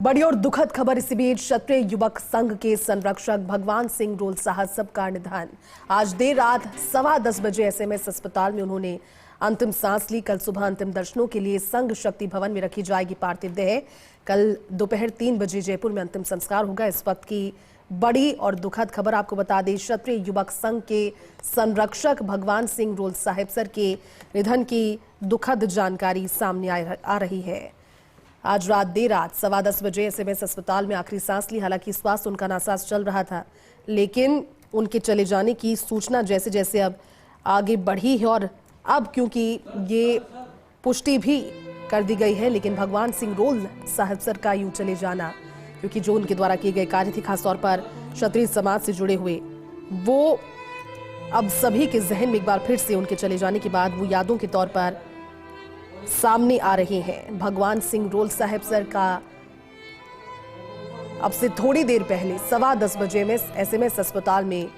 बड़ी और दुखद खबर इसी बीच क्षत्रिय युवक संघ के संरक्षक भगवान सिंह रोल साहब का निधन। आज देर रात 10:15 बजे एसएमएस अस्पताल में उन्होंने अंतिम सांस ली। कल सुबह अंतिम दर्शनों के लिए संघ शक्ति भवन में रखी जाएगी पार्थिव देह। कल दोपहर 3 बजे जयपुर में अंतिम संस्कार होगा। इस वक्त की बड़ी और दुखद खबर आपको बता दें, क्षत्रिय युवक संघ के संरक्षक भगवान सिंह रोल साहब सर के निधन की दुखद जानकारी सामने आ रही है। आज देर रात 10:15 बजे एसएमएस अस्पताल में आखिरी सांस ली। हालांकि स्वास्थ्य उनका नासाज चल रहा था, लेकिन उनके चले जाने की सूचना जैसे जैसे अब आगे बढ़ी है और अब क्योंकि ये पुष्टि भी कर दी गई है, लेकिन भगवान सिंह रोल साहब सर का यूं चले जाना, क्योंकि जो उनके द्वारा किए गए कार्य थे खासतौर पर क्षत्रिय समाज से जुड़े हुए, वो अब सभी के जहन में एक बार फिर से उनके चले जाने के बाद वो यादों के तौर पर सामने आ रहे हैं। भगवान सिंह रोल साहब सर का अब से थोड़ी देर पहले 10:15 बजे में एसएमएस अस्पताल में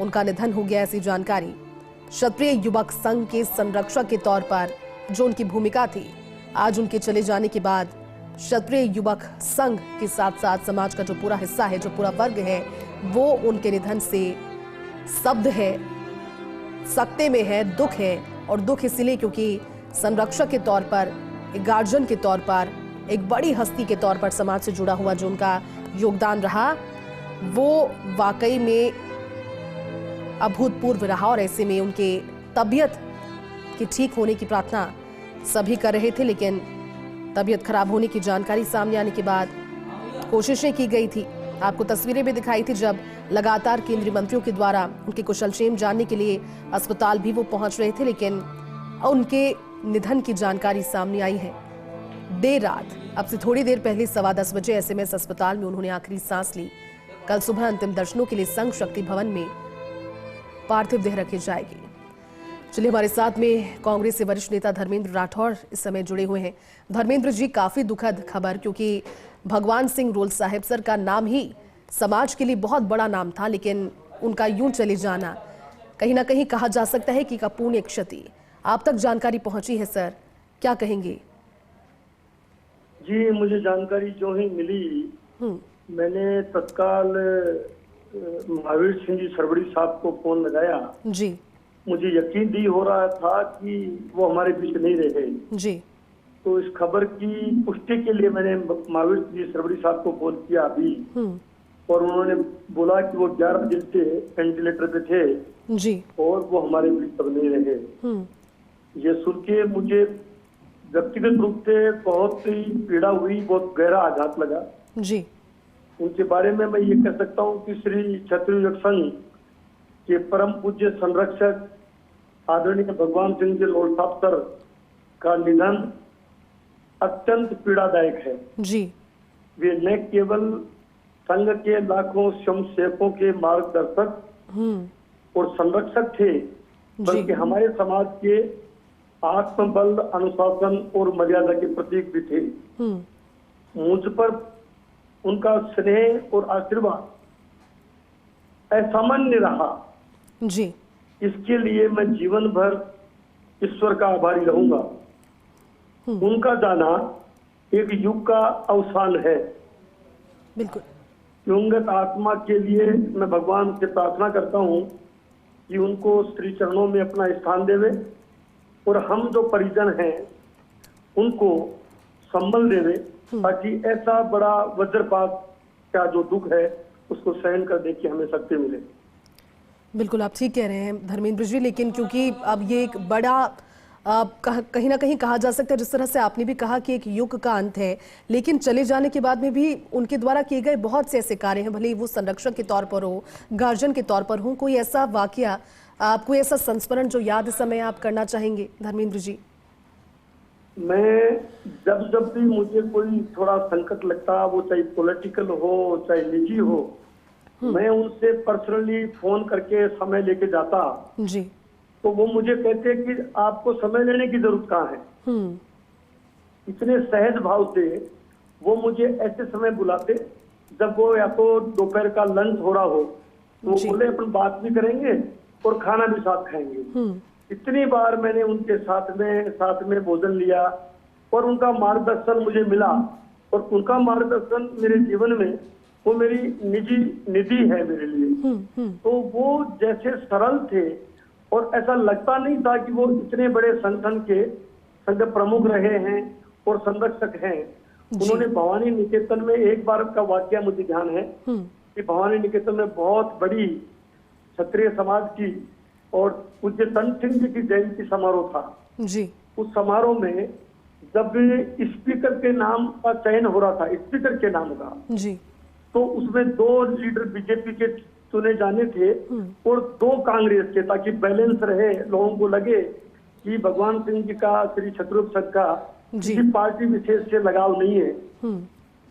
उनका निधन हो गया। ऐसी जानकारी क्षत्रिय युवक संघ के संरक्षक के तौर पर जो उनकी भूमिका थी, आज उनके चले जाने के बाद क्षत्रिय युवक संघ के साथ साथ समाज का जो पूरा हिस्सा है, जो पूरा वर्ग है, वो उनके निधन से स्तब्ध है, सकते में है, दुख है। और दुख इसलिए क्योंकि संरक्षक के तौर पर, एक गार्जियन के तौर पर, एक बड़ी हस्ती के तौर पर समाज से जुड़ा हुआ जो उनका योगदान रहा, वो वाकई में अभूतपूर्व रहा। और ऐसे में उनके तबीयत के ठीक होने की प्रार्थना सभी कर रहे थे, लेकिन तबीयत खराब होने की जानकारी सामने आने के बाद कोशिशें की गई थी। आपको तस्वीरें भी दिखाई थी जब लगातार केंद्रीय मंत्रियों के द्वारा उनके कुशलक्षेम जानने के लिए अस्पताल भी वो पहुंच रहे थे, लेकिन उनके निधन की जानकारी सामने आई है देर रात। अब से थोड़ी देर पहले 10:15 बजे एसएमएस अस्पताल में उन्होंने आखिरी सांस ली। कल सुबह अंतिम दर्शनों के लिए संघ शक्ति भवन में पार्थिव देह रखी जाएगी। चलिए, हमारे साथ में कांग्रेस से वरिष्ठ नेता धर्मेंद्र राठौर इस समय जुड़े हुए हैं। धर्मेंद्र जी, काफी दुखद खबर, क्योंकि भगवान सिंह रोल साहब सर का नाम ही समाज के लिए बहुत बड़ा नाम था, लेकिन उनका यूं चले जाना कहीं ना कहीं कहा जा सकता है कि अपूर्णीय क्षति। आप तक जानकारी पहुंची है सर, क्या कहेंगे? जी, मुझे जानकारी जो ही मिली, मैंने तत्काल महावीर सिंह जी सरवड़ी साहब को फोन लगाया जी। मुझे यकीन नहीं हो रहा था कि वो हमारे बीच नहीं रहे जी। तो इस खबर की पुष्टि के लिए मैंने महावीर सिंह जी सरवड़ी साहब को फोन किया अभी, और उन्होंने बोला कि वो 11 दिन से वेंटिलेटर पे थे जी, और वो हमारे बीच तब नहीं रहे। ये सुन के मुझे व्यक्तिगत रूप से बहुत ही पीड़ा हुई, बहुत गहरा आघात लगा जी। उनके बारे में मैं ये कह सकता हूँ कि श्री क्षत्रिय युवक संघ के परम पूज्य संरक्षक आदरणीय भगवान सिंह जी रोल साहब सर का निधन अत्यंत पीड़ादायक है जी। वे न केवल संघ के लाखों स्वयंसेवकों के मार्गदर्शक और संरक्षक थे, बल्कि हमारे समाज के आत्मबल, अनुशासन और मर्यादा के प्रतीक भी थे। मुझ पर उनका स्नेह और आशीर्वाद असामान्य रहा जी। इसके लिए मैं जीवन भर ईश्वर का आभारी रहूंगा। उनका जाना एक युग का अवसान है। बिल्कुल। दिवंगत आत्मा के लिए मैं भगवान से प्रार्थना करता हूं कि उनको श्री चरणों में अपना स्थान देवे, और हम जो परिजन हैं उनको संबल देवे, ताकि ऐसा बड़ा वज्रपात का जो दुख है उसको सहन करने की हमें शक्ति मिले। बिल्कुल, आप ठीक कह रहे हैं धर्मेंद्र जी, लेकिन क्योंकि अब ये एक बड़ा कहीं ना कहीं कहा जा सकता है, जिस तरह से आपने भी कहा कि एक युग का अंत है, लेकिन चले जाने के बाद में भी उनके द्वारा किए गए बहुत से ऐसे कार्य हैं, भले ही वो संरक्षक के तौर पर हो, गार्जियन के तौर पर हो। कोई ऐसा वाकया, कोई ऐसा संस्मरण जो याद इस समय आप करना चाहेंगे धर्मेंद्र जी? मैं जब भी मुझे कोई थोड़ा संकट लगता, वो चाहे पॉलिटिकल हो चाहे निजी हो, मैं उनसे पर्सनली फोन करके समय लेके जाता जी। तो वो मुझे कहते कि आपको समय लेने की जरूरत कहाँ है। इतने सहज भाव से वो मुझे ऐसे समय बुलाते जब वो या तो दोपहर का लंच हो रहा हो, तो वो बोले अपन बात भी करेंगे और खाना भी साथ खाएंगे। इतनी बार मैंने उनके साथ में भोजन लिया और उनका मार्गदर्शन मुझे मिला और उनका मार्गदर्शन मेरे जीवन में वो मेरी निजी निधि है मेरे लिए। तो वो जैसे सरल थे और ऐसा लगता नहीं था कि वो इतने बड़े संगठन के संघ प्रमुख रहे हैं और संरक्षक हैं। उन्होंने भवानी निकेतन में एक बार का वाकया मुझे ध्यान है कि भवानी निकेतन में बहुत बड़ी क्षत्रिय समाज की और पूज्य संत सिंह जी की जयंती समारोह था जी। उस समारोह में जब स्पीकर के नाम का चयन हो रहा था, स्पीकर के नाम का, जी। तो उसमें 2 लीडर बीजेपी के चुने जाने थे और 2 कांग्रेस के, ताकि बैलेंस रहे, लोगों को लगे कि भगवान सिंह जी का, श्री छत्रपति संघ का किसी पार्टी विशेष से लगाव नहीं है।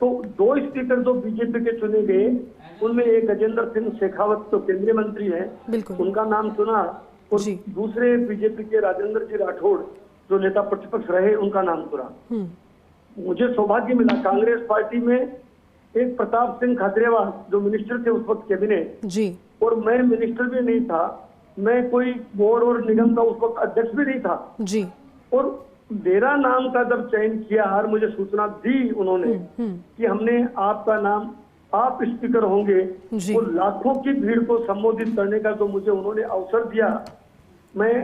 तो 2 स्पीकर जो बीजेपी के चुने गए, उनमें एक गजेंद्र सिंह शेखावत जो केंद्रीय मंत्री हैं, उनका नाम चुना, और दूसरे बीजेपी के राजेंद्र जी राठौड़ जो नेता प्रतिपक्ष रहे, उनका नाम चुना। मुझे सौभाग्य मिला कांग्रेस पार्टी में एक प्रताप सिंह खाचरियावास जो मिनिस्टर थे उस वक्त कैबिनेट जी, और मैं मिनिस्टर भी नहीं था, मैं कोई बोर्ड और निगम का उस वक्त अध्यक्ष भी नहीं था जी, और मेरा नाम का जब चयन किया और मुझे सूचना दी उन्होंने कि हमने आपका नाम, आप स्पीकर होंगे, वो लाखों की भीड़ को संबोधित करने का जो मुझे उन्होंने अवसर दिया, मैं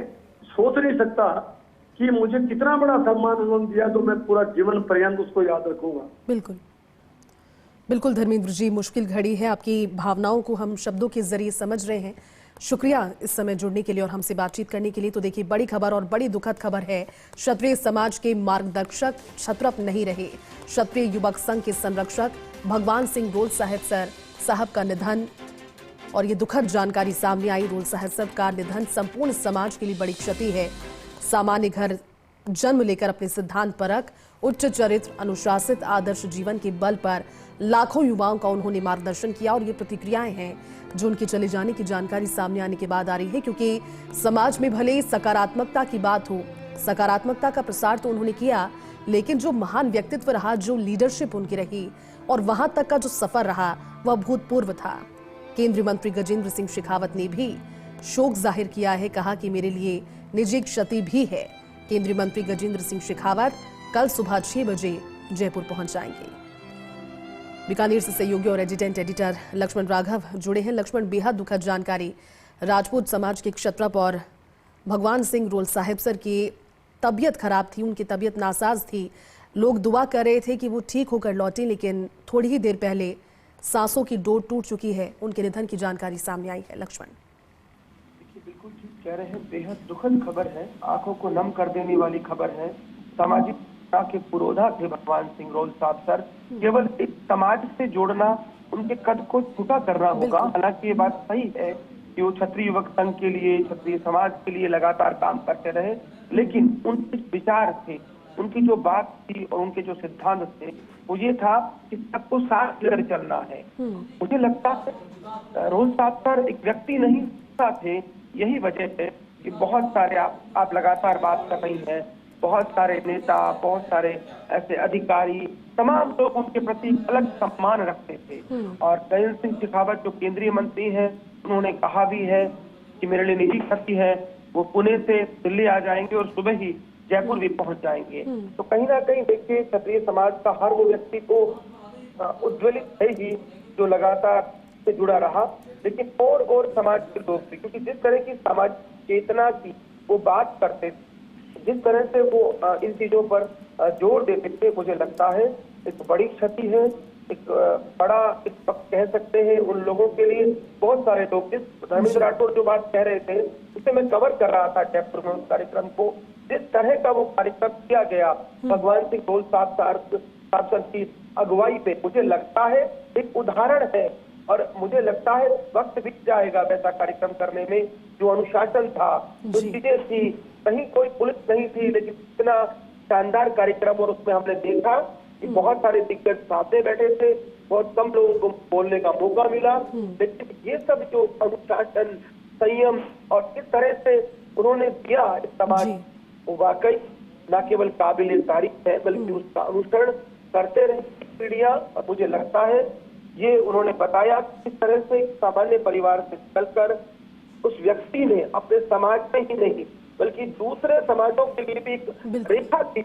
सोच नहीं सकता कि मुझे कितना बड़ा सम्मान उन्होंने दिया, तो मैं पूरा जीवन पर्यंत उसको याद रखूंगा। बिल्कुल बिल्कुल धर्मेंद्र जी, मुश्किल घड़ी है, आपकी भावनाओं को हम शब्दों के जरिए समझ रहे हैं। शुक्रिया इस समय जुड़ने के लिए और हमसे बातचीत करने के लिए। तो देखिए, बड़ी खबर और बड़ी दुखद खबर है। क्षत्रिय समाज के मार्गदर्शक क्षत्रप नहीं रहे, क्षत्रिय युवक संघ के संरक्षक भगवान सिंह रोल साहब का निधन, और ये दुखद जानकारी सामने आई। रोल साहब का निधन संपूर्ण समाज के लिए बड़ी क्षति है। सामान्य घर जन्म लेकर अपने सिद्धांत परक, उच्च चरित्र, अनुशासित आदर्श जीवन के बल पर लाखों युवाओं का उन्होंने मार्गदर्शन किया, और ये प्रतिक्रियाएं हैं जो उनके चले जाने की जानकारी सामने आने के बाद आ रही है। क्योंकि समाज में भले सकारात्मकता की बात हो, सकारात्मकता का प्रसार तो उन्होंने किया, लेकिन जो महान व्यक्तित्व रहा, जो लीडरशिप उनकी रही और वहां तक का जो सफर रहा, वह भूतपूर्व था। केंद्रीय मंत्री गजेंद्र सिंह शेखावत ने भी शोक जाहिर किया है, कहा कि मेरे लिए निजी क्षति भी है। केंद्रीय मंत्री गजेंद्र सिंह शेखावत कल सुबह 6 बजे जयपुर पहुंच जाएंगे। बीकानेर से सहयोगी और एडिटर लक्ष्मण राघव जुड़े हैं। लक्ष्मण, बेहद दुखद जानकारी, राजपूत समाज के क्षत्रप और भगवान सिंह रोल साहिब सर की तबीयत खराब थी, उनकी तबीयत नासाज थी। लोग दुआ कर रहे थे कि वो ठीक होकर लौटें, लेकिन थोड़ी ही देर पहले सांसों की डोर टूट चुकी है। उनके निधन की जानकारी सामने आई है। लक्ष्मण, बिल्कुल ठीक कह रहे हैं, बेहद दुखद खबर है, आंखों को नम कर देने वाली खबर है। सामाजिक के पुरोधा थे भगवान सिंह रोल साहब सर। केवल एक समाज से जोड़ना, उनके कद को छोटा करना होगा। हालांकि ये बात सही है कि वो क्षत्रिय युवक संघ के लिए, क्षत्रिय समाज के लिए लगातार काम करते रहे, लेकिन उनके विचार थे, उनकी जो बात थी और उनके जो सिद्धांत थे, वो ये था कि सबको साथ लेकर चलना है। मुझे लगता है रोल साहब सर एक व्यक्ति नहीं थे, यही वजह है कि बहुत सारे आप लगातार बात कर रही हैं, बहुत सारे नेता, बहुत सारे ऐसे अधिकारी, तमाम लोग उनके प्रति अलग सम्मान रखते थे। और गजेंद्र सिंह शेखावत जो केंद्रीय मंत्री हैं, उन्होंने कहा भी है कि मेरे लिए निजी क्षति है, वो पुणे से दिल्ली आ जाएंगे और सुबह ही जयपुर भी पहुंच जाएंगे। तो कहीं ना कहीं देखिए, क्षत्रिय समाज का हर वो व्यक्ति को उज्ज्वलित है ही जो लगातार से जुड़ा रहा, लेकिन और समाज के लोग थे, क्योंकि जिस तरह की समाज चेतना की वो बात करते थे, जिस तरह से वो इन चीजों पर जोर देते थे, मुझे लगता है एक बड़ी क्षति है, एक बड़ा कह सकते हैं उन लोगों के लिए। बहुत सारे लोग, जिस धर्मेंद्र राठौड़ जो बात कह रहे थे, उसे मैं कवर कर रहा था जयपुर में उस कार्यक्रम को, जिस तरह का वो कार्यक्रम किया गया भगवान सिंह रोल साहब की अगुवाई पे, मुझे लगता है एक उदाहरण है। और मुझे लगता है वक्त बीत जाएगा वैसा कार्यक्रम करने में, जो अनुशासन था, जो चीजें थी, कहीं कोई पुलिस नहीं थी, लेकिन इतना शानदार कार्यक्रम। और उसमें हमने देखा कि बहुत सारे दिग्गज सामने बैठे थे, बहुत कम लोगों को बोलने का मौका मिला, लेकिन ये सब जो अनुशासन, संयम और किस तरह से उन्होंने दिया इस समाज, वो वाकई न केवल काबिल तारीफ है, बल्कि उसका अनुसरण करते रहे पीढ़ियां। और मुझे लगता है ये उन्होंने बताया किस तरह से सामान्य परिवार से निकलकर उस व्यक्ति ने अपने समाज में ही नहीं बल्कि दूसरे समाजों के लिए भी एक रेखा थी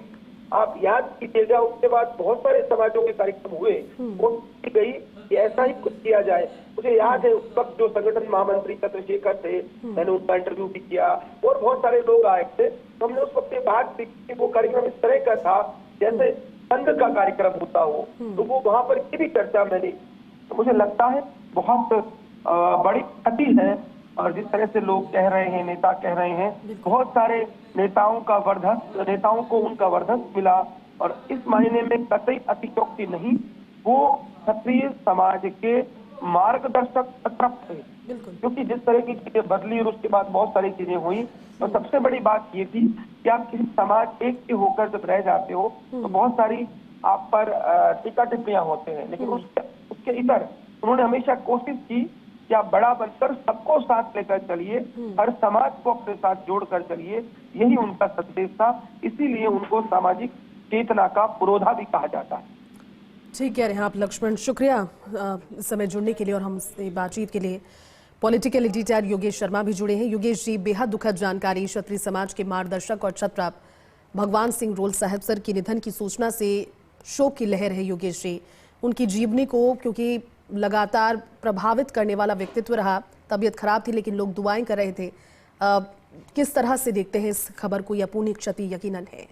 आप याद कीजिएगा, उसके बाद बहुत सारे समाजों के कार्यक्रम हुए, वो गई कि ऐसा ही कुछ किया जाए। मुझे याद है उस वक्त जो संगठन महामंत्री चंद्रशेखर थे, मैंने उनका इंटरव्यू भी किया और बहुत सारे लोग आए थे, तो हमने उस वक्त ये बात देखी कि वो कार्यक्रम इस तरह का था जैसे संघ का कार्यक्रम होता हो, तो वो वहां पर की भी चर्चा मैंने, तो मुझे लगता है बहुत बड़ी क्षति है। और जिस तरह से लोग कह रहे हैं, नेता कह रहे हैं, बहुत सारे नेताओं को उनका वर्धस्व मिला, और इस महीने में कतई अतिशयोक्ति नहीं, वो क्षत्रिय समाज के मार्गदर्शक अतृप्त थे, क्योंकि जिस तरह की चीजें बदली और उसके बाद बहुत सारी चीजें हुई। और सबसे बड़ी बात ये थी कि आप किसी समाज एक के होकर जब रह जाते हो तो बहुत सारी आप पर टीका टिप्पणियां होते हैं, लेकिन उसके इतर उन्होंने हमेशा कोशिश की कि आप बड़ा बनकर सबको साथ लेकर चलिए, हर समाज को अपने साथ जोड़कर चलिए, यही उनका संदेश था। इसीलिए उनको सामाजिक चेतना का पुरोधा भी कहा जाता है। ठीक कह रहे हैं आप लक्ष्मण, शुक्रिया इस समय जुड़ने के लिए और हमसे बातचीत के लिए। पॉलिटिकल एडिटर योगेश शर्मा भी जुड़े हैं। योगेश जी, बेहद दुखद जानकारी, क्षत्रिय समाज के मार्गदर्शक और छत्रप भगवान सिंह रोल साहब सर के निधन की सूचना से शोक की लहर है। योगेश जी, उनकी जीवनी को क्योंकि लगातार प्रभावित करने वाला व्यक्तित्व रहा, तबीयत खराब थी लेकिन लोग दुआएं कर रहे थे, किस तरह से देखते हैं इस खबर को? यह अपूर्णीय क्षति यकीनन है।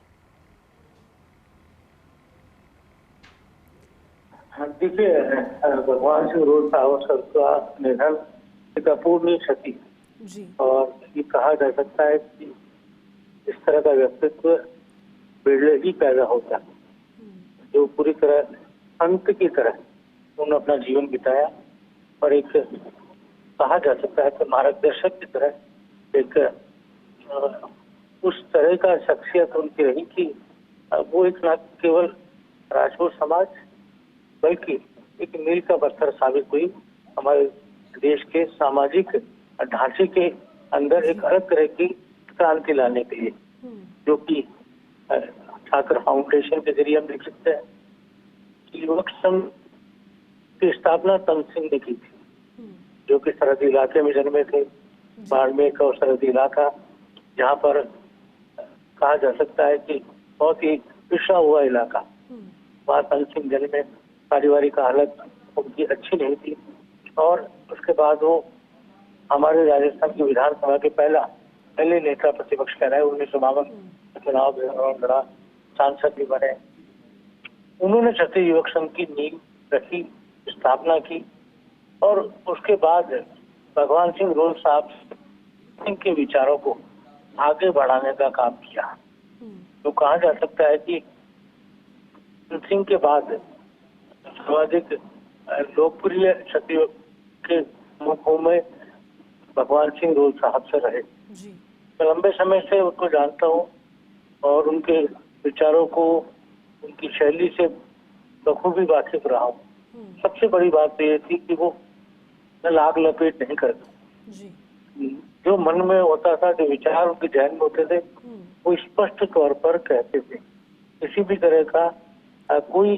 देखिए, भगवान सिंह रोल साहब सर का निधन एक अपूर्णीय क्षति जी, और ये कहा जा सकता है कि इस तरह का व्यक्तित्व बिरले ही पैदा होता है, जो पूरी तरह अंत की तरह उन्होंने अपना जीवन बिताया और एक कहा जा सकता है कि मार्गदर्शक की तरह एक उस तरह का शख्सियत उनकी रही कि वो एक न केवल राजपूत समाज बल्कि एक मील का पत्थर साबित हुई हमारे देश के सामाजिक ढांचे के अंदर एक अलग तरह की क्रांति लाने के लिए, जो कि छात्र फाउंडेशन के जरिए हम देख सकते हैं कि युवक संघ की स्थापना तम सिंह ने की थी, जो कि सरहदी इलाके में जन्मे थे। बाड़मेर का सरहदी इलाका जहाँ पर कहा जा सकता है कि बहुत ही पिछड़ा हुआ इलाका, वहाँ तम सिंह जन्मे। पारिवारिक हालत उनकी अच्छी नहीं थी और उसके बाद वो हमारे राजस्थान की विधानसभा के पहले नेता प्रतिपक्ष कहलाए। 1952 चुनाव लड़ा, सांसद भी बने। उन्होंने क्षत्रिय युवक संघ की नींव रखी, स्थापना की और उसके बाद भगवान सिंह रोल साहब के विचारों को आगे बढ़ाने का काम किया। तो कहा जा सकता है कि सिंह के बाद सर्वाधिक लोकप्रिय क्षत्रिय के मुखों में भगवान सिंह रोल साहब से रहे। तो लंबे समय से उनको जानता हूँ और उनके विचारों को, उनकी शैली से बखूबी वाकिफ रहा हूँ। सबसे बड़ी बात तो ये थी कि वो लाग लपेट नहीं करते, जो मन में होता था, जो विचार उनके जहन में होते थे, वो स्पष्ट तौर पर कहते थे। किसी भी तरह का कोई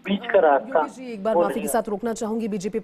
बीच का रास्ता। एक बार माफी के साथ रोकना चाहूंगी। बीजेपी